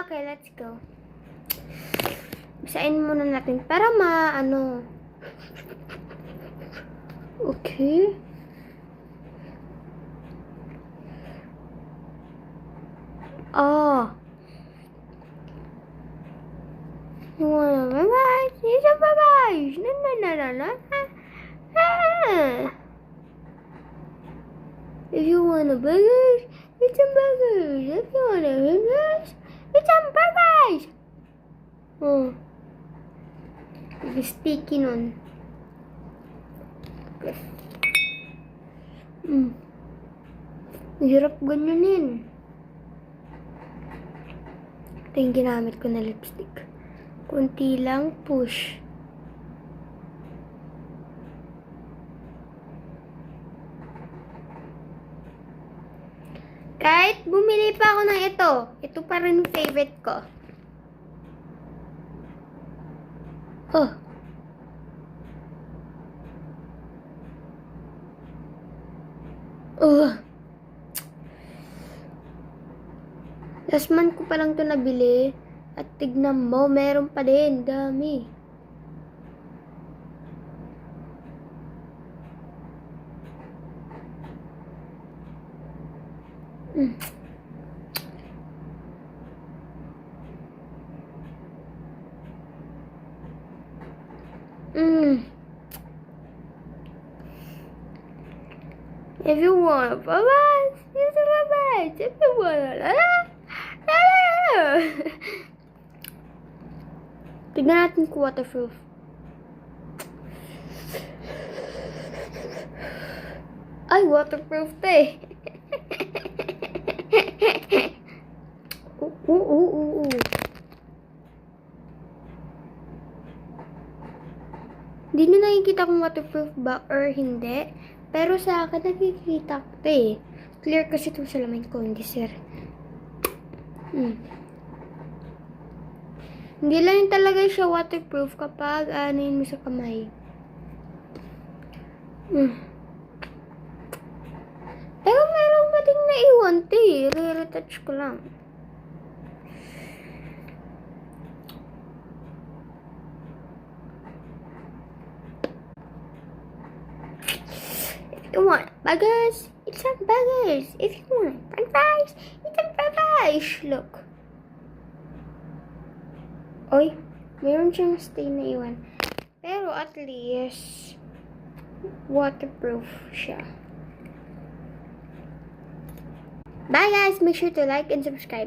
Okay, let's go. Basahin muna natin para ano. Okay. Oh. You wanna revise? It's a revise. No. If you wanna burgers, it's a burgers. If you wanna burgers, it's a burgers. Oh. Sticky nun. Okay. Hirap ganyanin. Ito yung ginamit ko na lipstick. Kunti lang push. Kahit bumili pa ako ng ito pa rin favorite ko. Oh. Last month ko pa lang ito nabili. At tignan mo, meron pa din. Dami. If you want bye-bye, it's a bye-bye. If you want tignan natin kung waterproof. Ay, waterproof to eh. Hindi na nakikita kung waterproof ba or hindi. Pero sa akin, nakikita ko eh. Clear kasi ito sa lamin ko, hindi sir. Hindi lang talaga siya waterproof kapag anuin mo sa kamay. Pero meron pa din naiwan ito eh. Re-retouch ko lang. If you want burgers, it's a burgers. If you want french fries, it's a french fries. Look. Oy, meron siyang stain na iwan. Pero at least, waterproof siya. Bye guys! Make sure to like and subscribe.